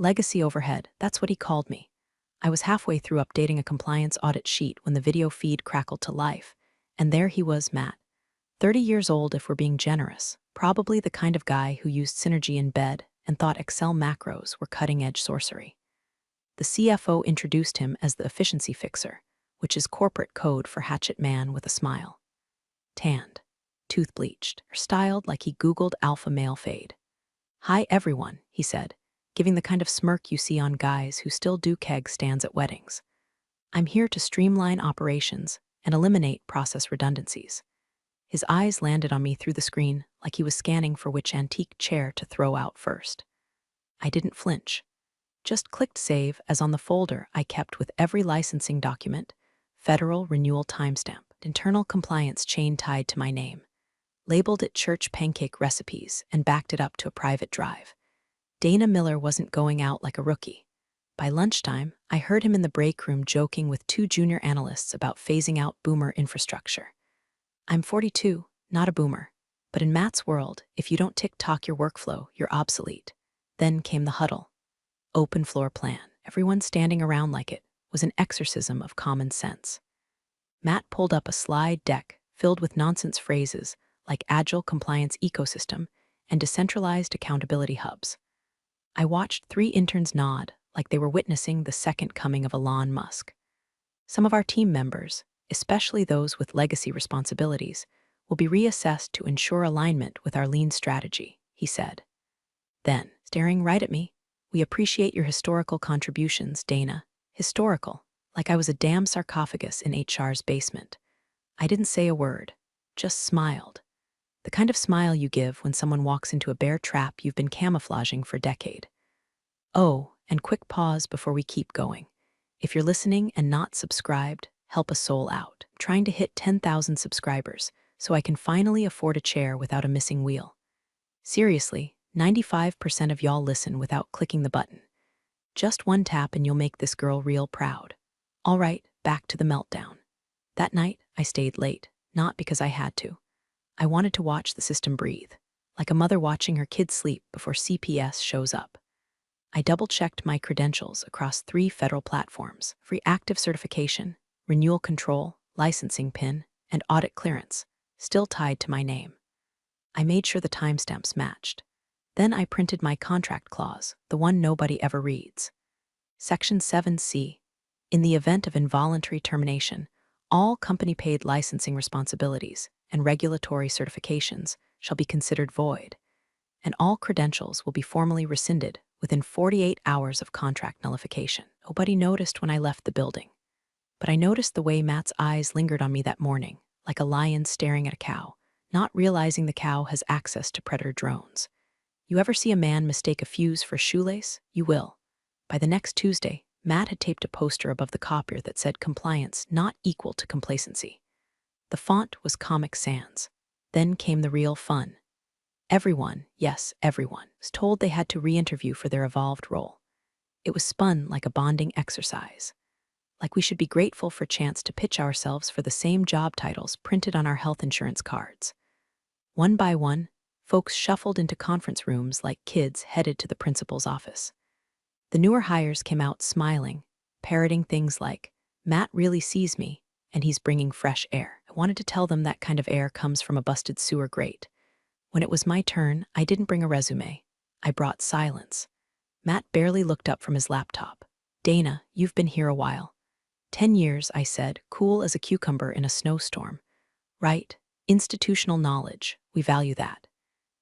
Legacy overhead, that's what he called me. I was halfway through updating a compliance audit sheet when the video feed crackled to life, and there he was, Matt. 30 years old if we're being generous, probably the kind of guy who used Synergy in bed and thought Excel macros were cutting-edge sorcery. The CFO introduced him as the efficiency fixer, which is corporate code for hatchet man with a smile. Tanned, tooth bleached, or styled like he Googled alpha male fade. "Hi everyone," he said, giving the kind of smirk you see on guys who still do keg stands at weddings. "I'm here to streamline operations and eliminate process redundancies." His eyes landed on me through the screen like he was scanning for which antique chair to throw out first. I didn't flinch. Just clicked save as on the folder I kept with every licensing document, federal renewal timestamp, internal compliance chain tied to my name, labeled it church pancake recipes, and backed it up to a private drive. Dana Miller wasn't going out like a rookie. By lunchtime, I heard him in the break room joking with 2 junior analysts about phasing out boomer infrastructure. I'm 42, not a boomer, but in Matt's world, if you don't tick-tock your workflow, you're obsolete. Then came the huddle. Open floor plan, everyone standing around like it was an exorcism of common sense. Matt pulled up a slide deck filled with nonsense phrases like agile compliance ecosystem and decentralized accountability hubs. I watched 3 interns nod like they were witnessing the second coming of Elon Musk. Some of our team members, especially those with legacy responsibilities, will be reassessed to ensure alignment with our lean strategy, he said. Then, staring right at me, "We appreciate your historical contributions, Dana." Historical, like I was a damn sarcophagus in HR's basement. I didn't say a word, just smiled. The kind of smile you give when someone walks into a bear trap you've been camouflaging for a decade. Oh, and quick pause before we keep going. If you're listening and not subscribed, help a soul out. I'm trying to hit 10,000 subscribers so I can finally afford a chair without a missing wheel. Seriously, 95% of y'all listen without clicking the button. Just one tap and you'll make this girl real proud. All right, back to the meltdown. That night, I stayed late, not because I had to. I wanted to watch the system breathe, like a mother watching her kid sleep before CPS shows up. I double-checked my credentials across 3 federal platforms: free active certification, renewal control, licensing PIN, and audit clearance, still tied to my name. I made sure the timestamps matched. Then I printed my contract clause, the one nobody ever reads. Section 7C. In the event of involuntary termination, all company-paid licensing responsibilities and regulatory certifications shall be considered void, and all credentials will be formally rescinded within 48 hours of contract nullification. Nobody noticed when I left the building, but I noticed the way Matt's eyes lingered on me that morning, like a lion staring at a cow, not realizing the cow has access to predator drones. You ever see a man mistake a fuse for a shoelace? You will. By the next Tuesday, Matt had taped a poster above the copier that said compliance not equal to complacency. The font was Comic Sans. Then came the real fun. Everyone, yes, everyone, was told they had to re-interview for their evolved role. It was spun like a bonding exercise. Like we should be grateful for a chance to pitch ourselves for the same job titles printed on our health insurance cards. One by one, folks shuffled into conference rooms like kids headed to the principal's office. The newer hires came out smiling, parroting things like, "Matt really sees me, and he's bringing fresh air." I wanted to tell them that kind of air comes from a busted sewer grate. When it was my turn, I didn't bring a resume. I brought silence. Matt barely looked up from his laptop. "Dana, you've been here a while." 10 years, I said, cool as a cucumber in a snowstorm. "Right, institutional knowledge, we value that."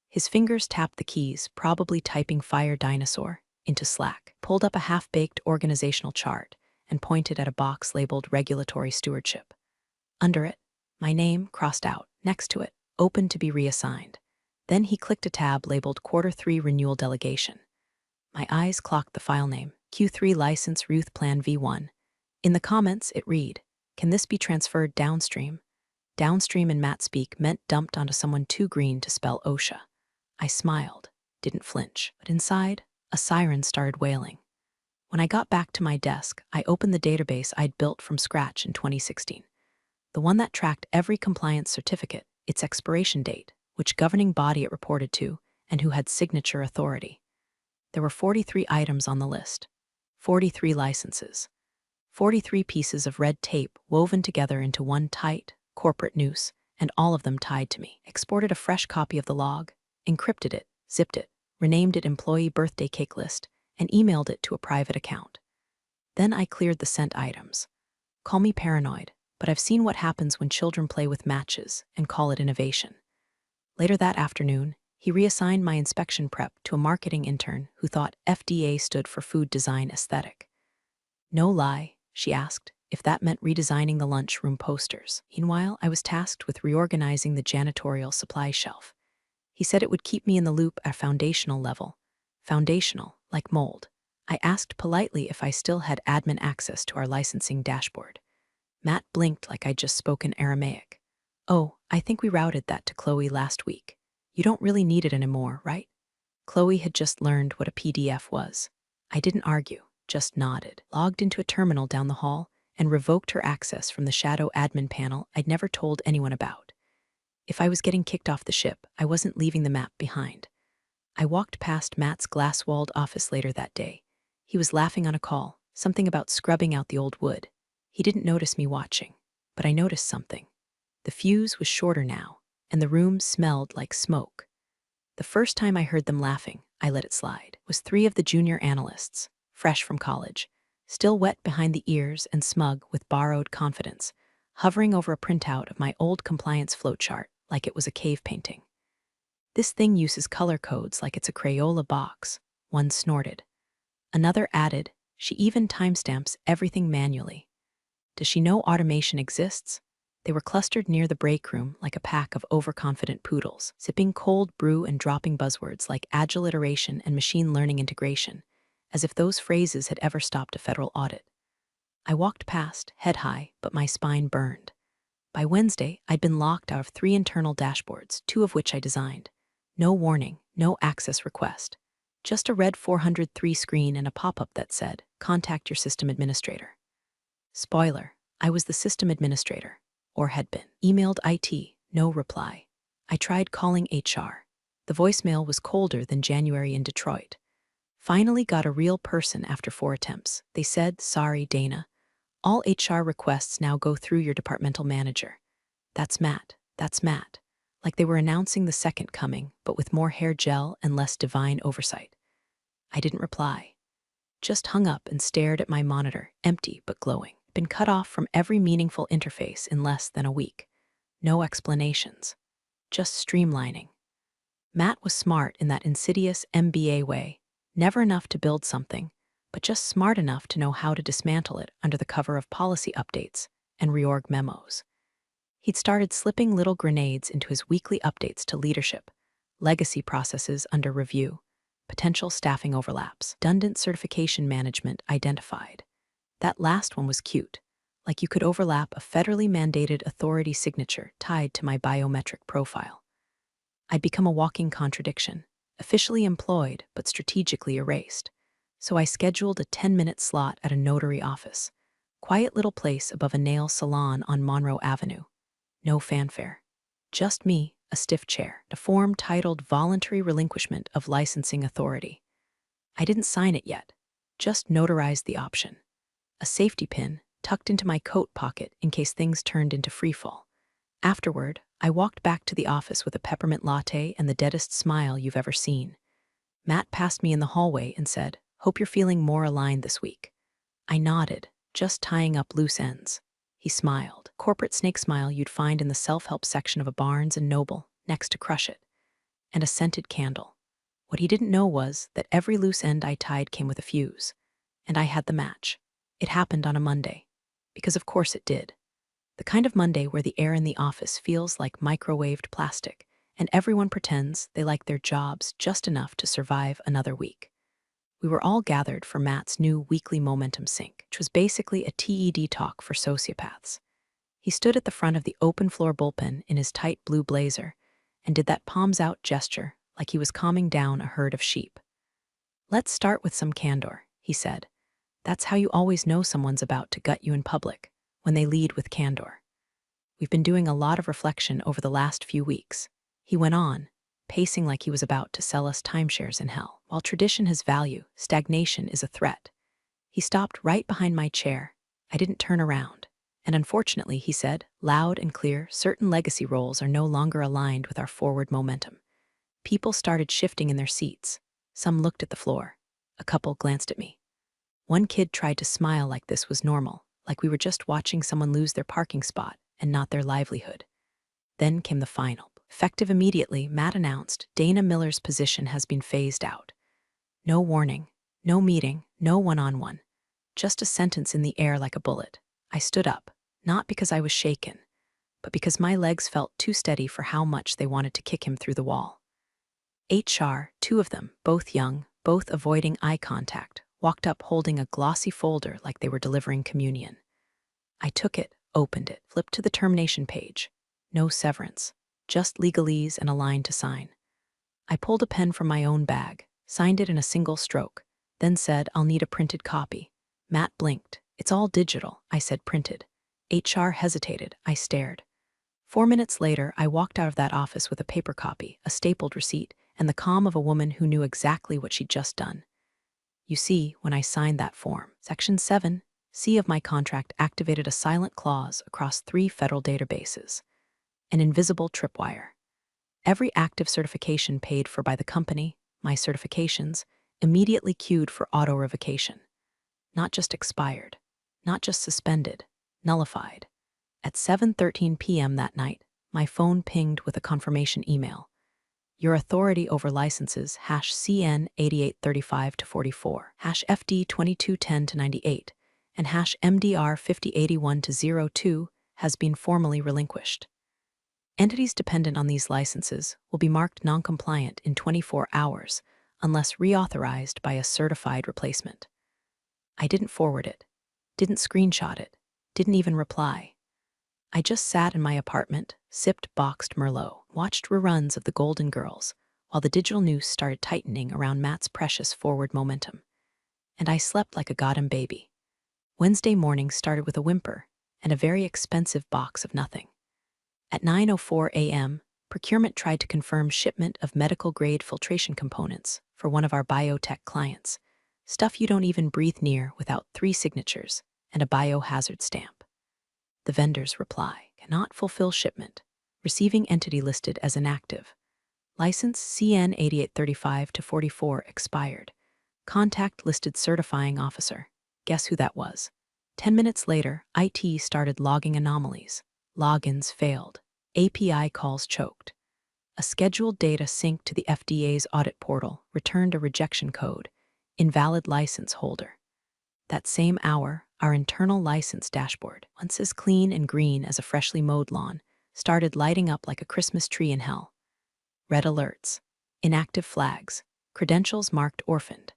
His fingers tapped the keys, probably typing Fire Dinosaur, into Slack, pulled up a half-baked organizational chart, and pointed at a box labeled Regulatory Stewardship. Under it, my name crossed out, next to it, Open to be reassigned. Then he clicked a tab labeled Q3 Renewal Delegation. My eyes clocked the file name, Q3 License Ruth Plan V1. In the comments, it read, "Can this be transferred downstream?" Downstream in Matt speak meant dumped onto someone too green to spell OSHA. I smiled, didn't flinch, but inside, a siren started wailing. When I got back to my desk, I opened the database I'd built from scratch in 2016. The one that tracked every compliance certificate, its expiration date, which governing body it reported to, and who had signature authority. There were 43 items on the list, 43 licenses, 43 pieces of red tape woven together into one tight, corporate noose, and all of them tied to me. Exported a fresh copy of the log, encrypted it, zipped it, renamed it Employee Birthday Cake List, and emailed it to a private account. Then I cleared the sent items. Call me paranoid, but I've seen what happens when children play with matches and call it innovation. Later that afternoon, he reassigned my inspection prep to a marketing intern who thought FDA stood for Food Design Aesthetic. No lie, she asked, if that meant redesigning the lunchroom posters. Meanwhile, I was tasked with reorganizing the janitorial supply shelf. He said it would keep me in the loop at foundational level. Foundational, like mold. I asked politely if I still had admin access to our licensing dashboard. Matt blinked like I'd just spoken Aramaic. Oh, I think we routed that to Chloe last week. You don't really need it anymore, right? Chloe had just learned what a PDF was. I didn't argue, just nodded, logged into a terminal down the hall, and revoked her access from the shadow admin panel I'd never told anyone about. If I was getting kicked off the ship, I wasn't leaving the map behind. I walked past Matt's glass-walled office later that day. He was laughing on a call, something about scrubbing out the old wood. He didn't notice me watching, but I noticed something. The fuse was shorter now, and the room smelled like smoke. The first time I heard them laughing, I let it slide. It was 3 of the junior analysts, fresh from college, still wet behind the ears and smug with borrowed confidence, hovering over a printout of my old compliance flowchart like it was a cave painting. This thing uses color codes like it's a Crayola box, one snorted. Another added, she even timestamps everything manually. Does she know automation exists? They were clustered near the break room like a pack of overconfident poodles, sipping cold brew and dropping buzzwords like agile iteration and machine learning integration, as if those phrases had ever stopped a federal audit. I walked past, head high, but my spine burned. By Wednesday, I'd been locked out of 3 internal dashboards, 2 of which I designed. No warning, no access request. Just a red 403 screen and a pop-up that said, "Contact your system administrator." Spoiler, I was the system administrator, or had been. Emailed IT, no reply. I tried calling HR. The voicemail was colder than January in Detroit. Finally got a real person after 4 attempts. They said, "Sorry, Dana. All HR requests now go through your departmental manager." That's Matt. Like they were announcing the second coming, but with more hair gel and less divine oversight. I didn't reply. Just hung up and stared at my monitor, empty but glowing. Been cut off from every meaningful interface in less than a week. No explanations. Just streamlining. Matt was smart in that insidious MBA way. Never enough to build something, but just smart enough to know how to dismantle it under the cover of policy updates and reorg memos. He'd started slipping little grenades into his weekly updates to leadership, legacy processes under review, potential staffing overlaps, redundant certification management identified. That last one was cute, like you could overlap a federally mandated authority signature tied to my biometric profile. I'd become a walking contradiction, officially employed but strategically erased. So I scheduled a 10-minute slot at a notary office, quiet little place above a nail salon on Monroe Avenue. No fanfare. Just me, a stiff chair, a form titled Voluntary Relinquishment of Licensing Authority. I didn't sign it yet, just notarized the option. A safety pin tucked into my coat pocket in case things turned into freefall. Afterward, I walked back to the office with a peppermint latte and the deadest smile you've ever seen. Matt passed me in the hallway and said, "Hope you're feeling more aligned this week." I nodded, just tying up loose ends. He smiled, corporate snake smile you'd find in the self-help section of a Barnes & Noble, next to Crush It, and a scented candle. What he didn't know was that every loose end I tied came with a fuse, and I had the match. It happened on a Monday, because of course it did. The kind of Monday where the air in the office feels like microwaved plastic, and everyone pretends they like their jobs just enough to survive another week. We were all gathered for Matt's new weekly momentum sync, which was basically a TED talk for sociopaths. He stood at the front of the open-floor bullpen in his tight blue blazer and did that palms-out gesture like he was calming down a herd of sheep. "Let's start with some candor," he said. "That's how you always know someone's about to gut you in public, when they lead with candor. We've been doing a lot of reflection over the last few weeks," he went on, pacing like he was about to sell us timeshares in hell. While tradition has value, stagnation is a threat. He stopped right behind my chair. I didn't turn around. And unfortunately, he said, loud and clear, certain legacy roles are no longer aligned with our forward momentum. People started shifting in their seats. Some looked at the floor. A couple glanced at me. One kid tried to smile like this was normal, like we were just watching someone lose their parking spot and not their livelihood. Then came the final. Effective immediately, Matt announced Dana Miller's position has been phased out. No warning, no meeting, no one-on-one. Just a sentence in the air like a bullet. I stood up, not because I was shaken, but because my legs felt too steady for how much they wanted to kick him through the wall. HR, two of them, both young, both avoiding eye contact, walked up holding a glossy folder like they were delivering communion. I took it, opened it, flipped to the termination page. No severance, just legalese and a line to sign. I pulled a pen from my own bag, signed it in a single stroke, then said, I'll need a printed copy. Matt blinked. It's all digital, I said, printed. HR hesitated. I stared. 4 minutes later, I walked out of that office with a paper copy, a stapled receipt, and the calm of a woman who knew exactly what she'd just done. You see, when I signed that form, Section 7C of my contract activated a silent clause across 3 federal databases. An invisible tripwire. Every active certification paid for by the company, my certifications, immediately queued for auto-revocation. Not just expired, not just suspended, nullified. At 7:13 p.m. that night, my phone pinged with a confirmation email. Your authority over licenses #CN 8835-44, #FD 2210-98, and #MDR 5081-02 has been formally relinquished. Entities dependent on these licenses will be marked non-compliant in 24 hours unless reauthorized by a certified replacement. I didn't forward it, didn't screenshot it, didn't even reply. I just sat in my apartment, sipped boxed Merlot, watched reruns of The Golden Girls, while the digital noose started tightening around Matt's precious forward momentum. And I slept like a goddamn baby. Wednesday morning started with a whimper and a very expensive box of nothing. At 9:04 a.m., procurement tried to confirm shipment of medical-grade filtration components for one of our biotech clients, stuff you don't even breathe near without 3 signatures and a biohazard stamp. The vendor's reply: cannot fulfill shipment. Receiving entity listed as inactive. License CN 8835-44 expired. Contact listed certifying officer. Guess who that was? 10 minutes later, IT started logging anomalies. Logins failed. API calls choked. A scheduled data synced to the FDA's audit portal returned a rejection code. Invalid license holder. That same hour, our internal license dashboard, once as clean and green as a freshly mowed lawn, started lighting up like a Christmas tree in hell. Red alerts. Inactive flags. Credentials marked orphaned.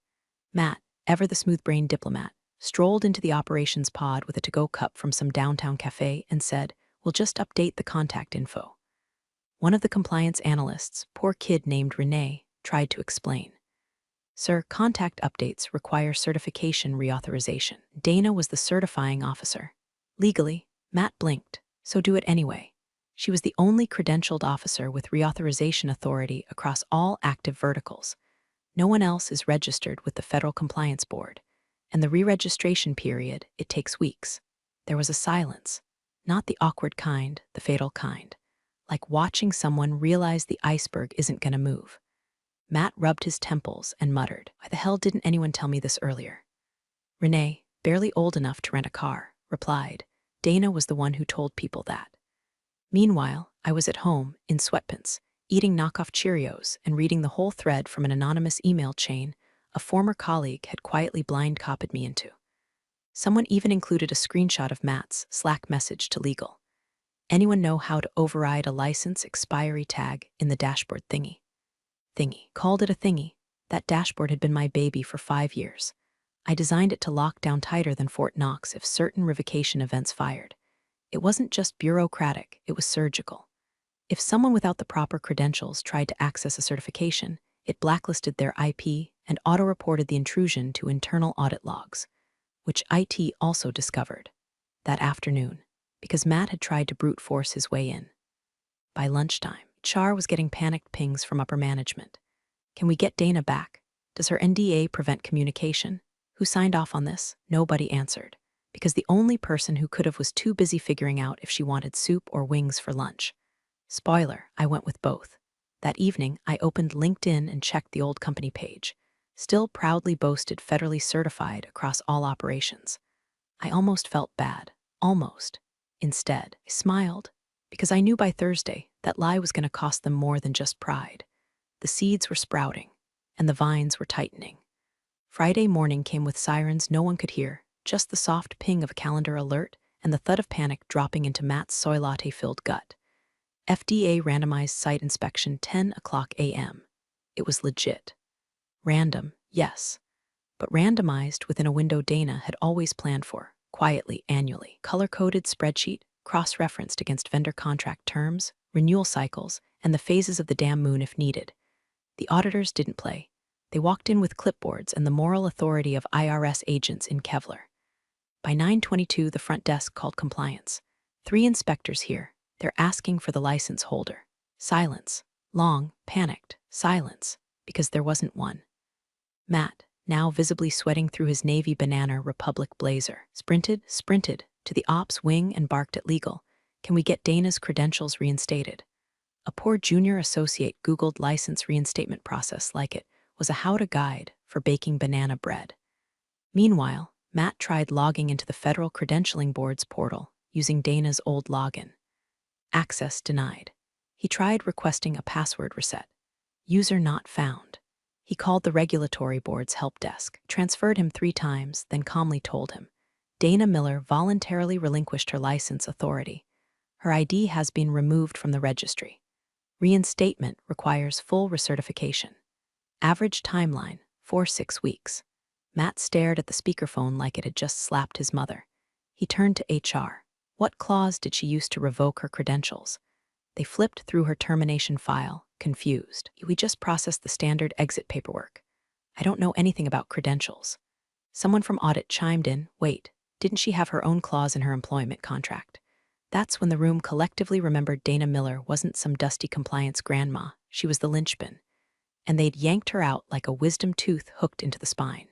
Matt, ever the smooth-brained diplomat, strolled into the operations pod with a to-go cup from some downtown cafe and said, we'll just update the contact info. One of the compliance analysts, poor kid named Renee, tried to explain. Sir, contact updates require certification reauthorization. Dana was the certifying officer. Legally, Matt blinked, so do it anyway. She was the only credentialed officer with reauthorization authority across all active verticals. No one else is registered with the Federal Compliance Board, and the re-registration period, it takes weeks. There was a silence. Not the awkward kind, the fatal kind. Like watching someone realize the iceberg isn't going to move. Matt rubbed his temples and muttered, why the hell didn't anyone tell me this earlier? Renee, barely old enough to rent a car, replied. Dana was the one who told people that. Meanwhile, I was at home, in sweatpants, eating knockoff Cheerios and reading the whole thread from an anonymous email chain a former colleague had quietly blind copied me into. Someone even included a screenshot of Matt's Slack message to legal. Anyone know how to override a license expiry tag in the dashboard thingy? Called it a thingy. That dashboard had been my baby for 5 years. I designed it to lock down tighter than Fort Knox if certain revocation events fired. It wasn't just bureaucratic, it was surgical. If someone without the proper credentials tried to access a certification, it blacklisted their IP and auto-reported the intrusion to internal audit logs, which IT also discovered that afternoon, because Matt had tried to brute force his way in. By lunchtime, HR was getting panicked pings from upper management. Can we get Dana back? Does her NDA prevent communication? Who signed off on this? Nobody answered, because the only person who could have was too busy figuring out if she wanted soup or wings for lunch. Spoiler, I went with both. That evening, I opened LinkedIn and checked the old company page. Still proudly boasted federally certified across all operations. I almost felt bad. Almost. Instead, I smiled, because I knew by Thursday that lie was going to cost them more than just pride. The seeds were sprouting, and the vines were tightening. Friday morning came with sirens no one could hear, just the soft ping of a calendar alert and the thud of panic dropping into Matt's soy latte-filled gut. FDA randomized site inspection 10 o'clock a.m. It was legit. Random, yes, but randomized within a window Dana had always planned for, quietly, annually. Color-coded spreadsheet, cross-referenced against vendor contract terms, renewal cycles, and the phases of the damn moon if needed. The auditors didn't play. They walked in with clipboards and the moral authority of IRS agents in Kevlar. By 9:22, the front desk called compliance. 3 inspectors here. They're asking for the license holder. Silence. Long, panicked silence, because there wasn't one. Matt, now visibly sweating through his navy banana Republic blazer, sprinted to the ops wing and barked at legal. Can we get Dana's credentials reinstated? A poor junior associate Googled license reinstatement process like it was a how-to guide for baking banana bread. Meanwhile, Matt tried logging into the Federal Credentialing Board's portal using Dana's old login. Access denied. He tried requesting a password reset. User not found. He called the regulatory board's help desk, transferred him 3 times, then calmly told him, Dana Miller voluntarily relinquished her license authority. Her ID has been removed from the registry. Reinstatement requires full recertification. Average timeline, 4-6 weeks. Matt stared at the speakerphone like it had just slapped his mother. He turned to HR. What clause did she use to revoke her credentials? They flipped through her termination file, confused. We just processed the standard exit paperwork. I don't know anything about credentials. Someone from audit chimed in, wait, didn't she have her own clause in her employment contract? That's when the room collectively remembered Dana Miller wasn't some dusty compliance grandma, she was the linchpin. And they'd yanked her out like a wisdom tooth hooked into the spine.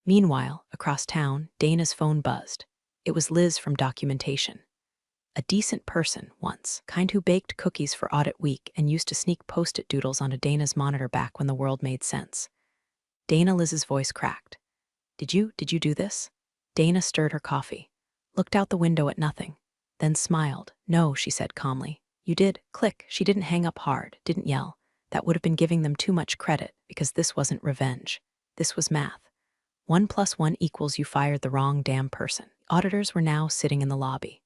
Meanwhile, across town, Dana's phone buzzed. It was Liz from documentation. A decent person, once, kind who baked cookies for audit week and used to sneak post-it doodles onto Dana's monitor back when the world made sense. Liz's voice cracked. Did you do this? Dana stirred her coffee, looked out the window at nothing, then smiled. No, she said calmly. You did. Click. She didn't hang up hard, didn't yell. That would have been giving them too much credit, because this wasn't revenge. This was math. 1 + 1 = you fired the wrong damn person. Auditors were now sitting in the lobby.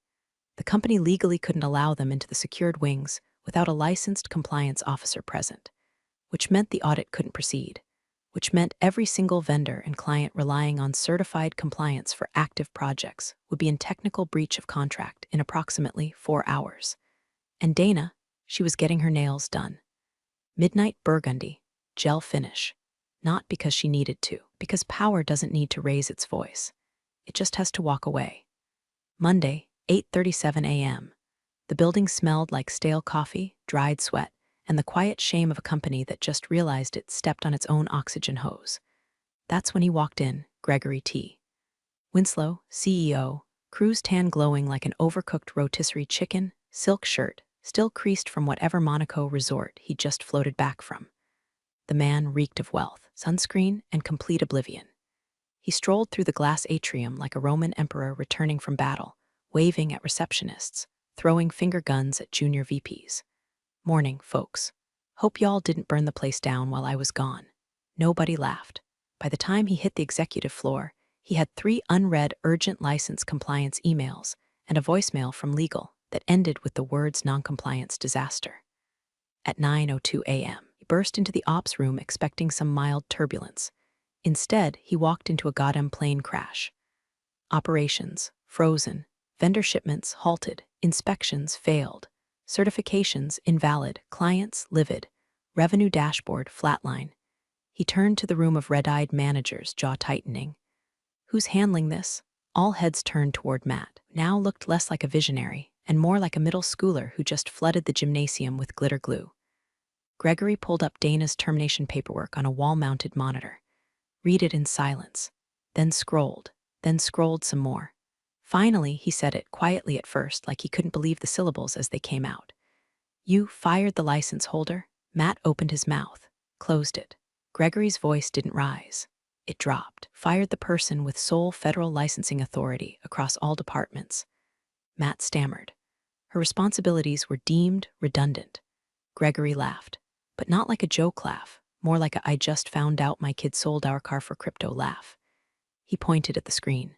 The company legally couldn't allow them into the secured wings without a licensed compliance officer present, which meant the audit couldn't proceed, which meant every single vendor and client relying on certified compliance for active projects would be in technical breach of contract in approximately 4 hours. And Dana, she was getting her nails done. Midnight burgundy, gel finish. Not because she needed to, because power doesn't need to raise its voice. It just has to walk away. Monday, 8:37 a.m. The building smelled like stale coffee, dried sweat, and the quiet shame of a company that just realized it stepped on its own oxygen hose. That's when he walked in, Gregory T. Winslow, CEO, cruise tan glowing like an overcooked rotisserie chicken, silk shirt, still creased from whatever Monaco resort he'd just floated back from. The man reeked of wealth, sunscreen, and complete oblivion. He strolled through the glass atrium like a Roman emperor returning from battle, waving at receptionists, throwing finger guns at junior VPs. Morning, folks. Hope y'all didn't burn the place down while I was gone. Nobody laughed. By the time he hit the executive floor, he had 3 unread urgent license compliance emails and a voicemail from legal that ended with the words noncompliance disaster. At 9:02 a.m., he burst into the ops room expecting some mild turbulence. Instead, he walked into a goddamn plane crash. Operations, frozen. Vendor shipments halted. Inspections failed. Certifications invalid. Clients livid. Revenue dashboard flatline. He turned to the room of red-eyed managers, jaw tightening. Who's handling this? All heads turned toward Matt, who now looked less like a visionary and more like a middle schooler who just flooded the gymnasium with glitter glue. Gregory pulled up Dana's termination paperwork on a wall-mounted monitor. Read it in silence. Then scrolled some more. Finally, he said it quietly at first, like he couldn't believe the syllables as they came out. You fired the license holder? Matt opened his mouth, closed it. Gregory's voice didn't rise. It dropped. Fired the person with sole federal licensing authority across all departments. Matt stammered. Her responsibilities were deemed redundant. Gregory laughed, but not like a joke laugh, more like a I just found out my kid sold our car for crypto laugh. He pointed at the screen.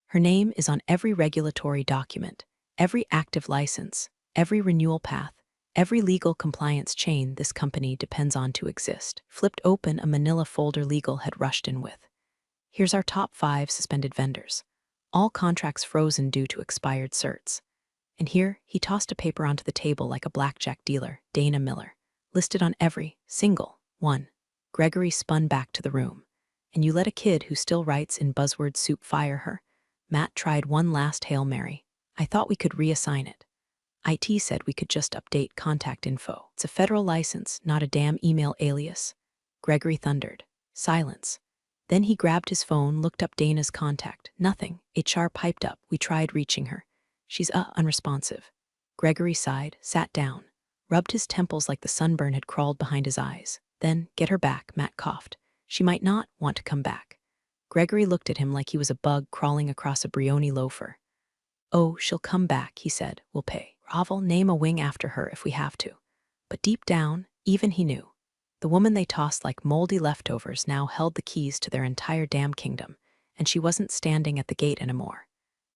Her name is on every regulatory document, every active license, every renewal path, every legal compliance chain this company depends on to exist. Flipped open a manila folder legal had rushed in with. Here's our top 5 suspended vendors. All contracts frozen due to expired certs. And here, he tossed a paper onto the table like a blackjack dealer, Dana Miller, listed on every single one. Gregory spun back to the room. And you let a kid who still writes in buzzword soup fire her? Matt tried one last Hail Mary. I thought we could reassign it. IT said we could just update contact info. It's a federal license, not a damn email alias. Gregory thundered. Silence. Then he grabbed his phone, looked up Dana's contact. Nothing. HR piped up. We tried reaching her. She's unresponsive. Gregory sighed, sat down, rubbed his temples like the sunburn had crawled behind his eyes. Then, get her back, Matt coughed. She might not want to come back. Gregory looked at him like he was a bug crawling across a Brioni loafer. Oh, she'll come back, he said. We'll pay. Ravel, name a wing after her if we have to. But deep down, even he knew. The woman they tossed like moldy leftovers now held the keys to their entire damn kingdom, and she wasn't standing at the gate anymore.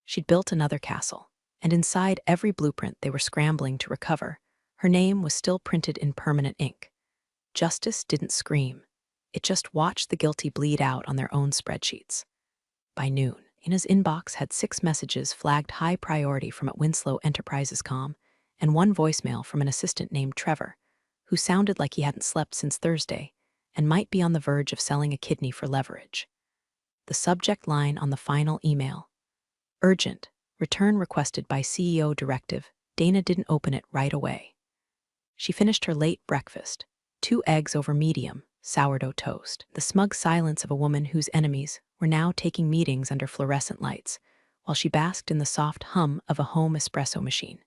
She'd built another castle, and inside every blueprint they were scrambling to recover, her name was still printed in permanent ink. Justice didn't scream. It just watched the guilty bleed out on their own spreadsheets. By noon, Ina's inbox had 6 messages flagged high priority from at Winslow Enterprises Com, and 1 voicemail from an assistant named Trevor, who sounded like he hadn't slept since Thursday and might be on the verge of selling a kidney for leverage. The subject line on the final email: urgent, return requested by CEO directive. Dana didn't open it right away. She finished her late breakfast, 2 eggs over medium, sourdough toast. The smug silence of a woman whose enemies were now taking meetings under fluorescent lights, while she basked in the soft hum of a home espresso machine.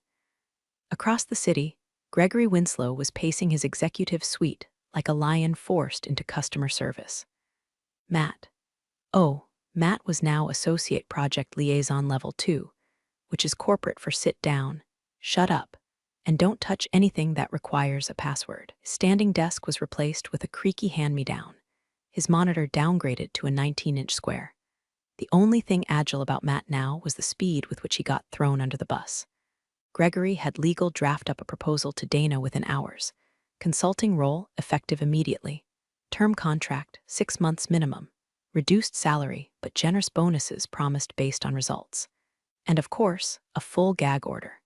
Across the city, Gregory Winslow was pacing his executive suite like a lion forced into customer service. Matt. Oh, Matt was now Associate Project Liaison Level 2, which is corporate for sit down, shut up, and don't touch anything that requires a password. His standing desk was replaced with a creaky hand-me-down, his monitor downgraded to a 19-inch square. The only thing agile about Matt now was the speed with which he got thrown under the bus. Gregory had legal draft up a proposal to Dana within hours. Consulting role effective immediately. Term contract, 6 months minimum. Reduced salary, but generous bonuses promised based on results. And of course, a full gag order.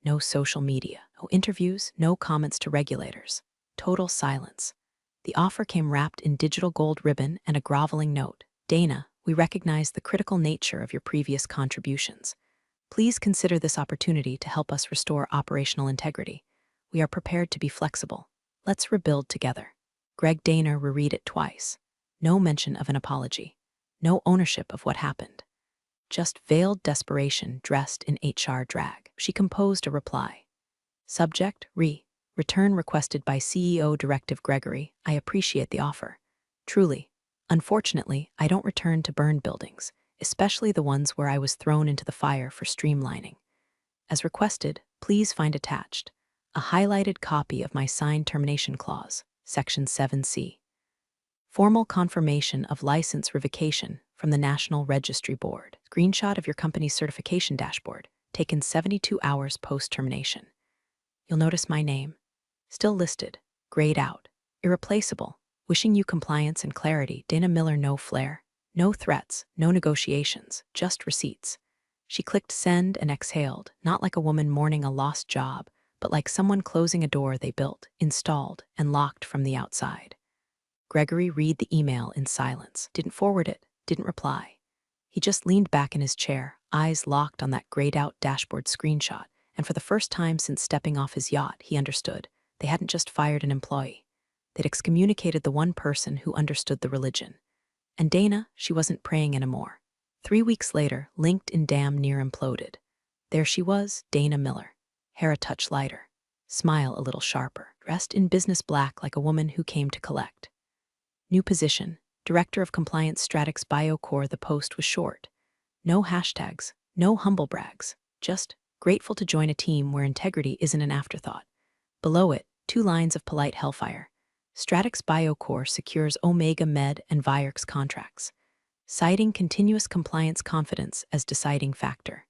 No social media, no interviews, no comments to regulators. Total silence. The offer came wrapped in digital gold ribbon and a groveling note. Dana, we recognize the critical nature of your previous contributions. Please consider this opportunity to help us restore operational integrity. We are prepared to be flexible. Let's rebuild together. Greg Dana reread it twice. No mention of an apology. No ownership of what happened. Just veiled desperation dressed in HR drag. She composed a reply. Subject, return requested by CEO Directive Gregory. I appreciate the offer. Truly. Unfortunately, I don't return to burned buildings, especially the ones where I was thrown into the fire for streamlining. As requested, please find attached a highlighted copy of my signed termination clause, Section 7C. Formal confirmation of license revocation from the National Registry Board. Screenshot of your company's certification dashboard, taken 72 hours post-termination. You'll notice my name. Still listed, grayed out, irreplaceable, wishing you compliance and clarity. Dana Miller, no flair. No threats, no negotiations, just receipts. She clicked send and exhaled, not like a woman mourning a lost job, but like someone closing a door they built, installed, and locked from the outside. Gregory read the email in silence, didn't forward it, didn't reply. He just leaned back in his chair, eyes locked on that grayed-out dashboard screenshot, and for the first time since stepping off his yacht, he understood. They hadn't just fired an employee. They'd excommunicated the one person who understood the religion. And Dana, she wasn't praying anymore. 3 weeks later, LinkedIn damn near imploded. There she was, Dana Miller. Hair a touch lighter. Smile a little sharper. Dressed in business black like a woman who came to collect. New position, Director of Compliance Stratix BioCore. The post was short. No hashtags, no humble brags. Just, grateful to join a team where integrity isn't an afterthought. Below it, 2 lines of polite hellfire. Stratix BioCore secures Omega Med and Vierx contracts, citing continuous compliance confidence as deciding factor.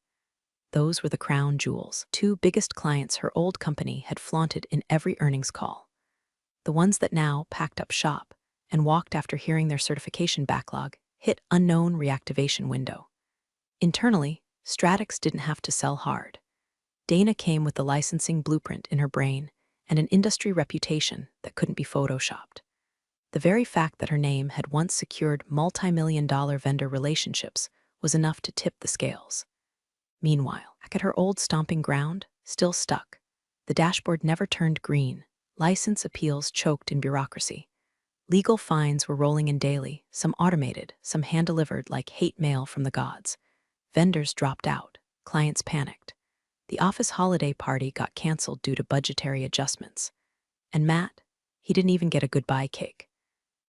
Those were the crown jewels. 2 biggest clients her old company had flaunted in every earnings call. The ones that now packed up shop and walked after hearing their certification backlog hit unknown reactivation window. Internally, Stratix didn't have to sell hard. Dana came with the licensing blueprint in her brain and an industry reputation that couldn't be photoshopped. The very fact that her name had once secured multi-million-dollar vendor relationships was enough to tip the scales. Meanwhile, back at her old stomping ground, still stuck, the dashboard never turned green. License appeals choked in bureaucracy. Legal fines were rolling in daily, some automated, some hand-delivered like hate mail from the gods. Vendors dropped out. Clients panicked. The office holiday party got canceled due to budgetary adjustments. And Matt, he didn't even get a goodbye cake.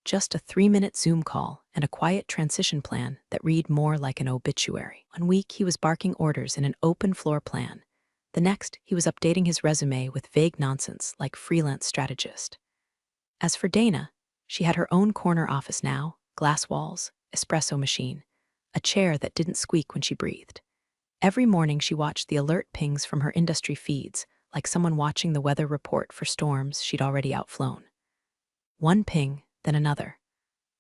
Just a 3-minute Zoom call and a quiet transition plan that read more like an obituary. 1 week, he was barking orders in an open floor plan. The next, he was updating his resume with vague nonsense like freelance strategist. As for Dana, she had her own corner office now, glass walls, espresso machine, a chair that didn't squeak when she breathed. Every morning she watched the alert pings from her industry feeds, like someone watching the weather report for storms she'd already outflown. One ping, then another.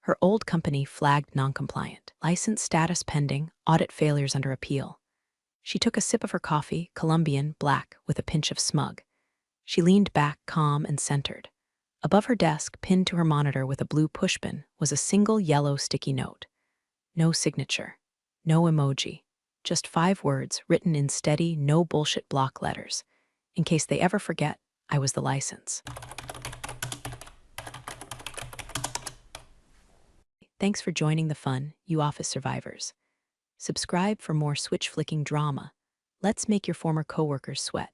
Her old company flagged noncompliant, license status pending, audit failures under appeal. She took a sip of her coffee, Colombian, black, with a pinch of smug. She leaned back, calm and centered. Above her desk, pinned to her monitor with a blue pushpin, was a single yellow sticky note. No signature, no emoji. Just 5 words written in steady, no bullshit block letters. In case they ever forget, I was the license. Thanks for joining the fun, you office survivors. Subscribe for more switch-flicking drama. Let's make your former coworkers sweat.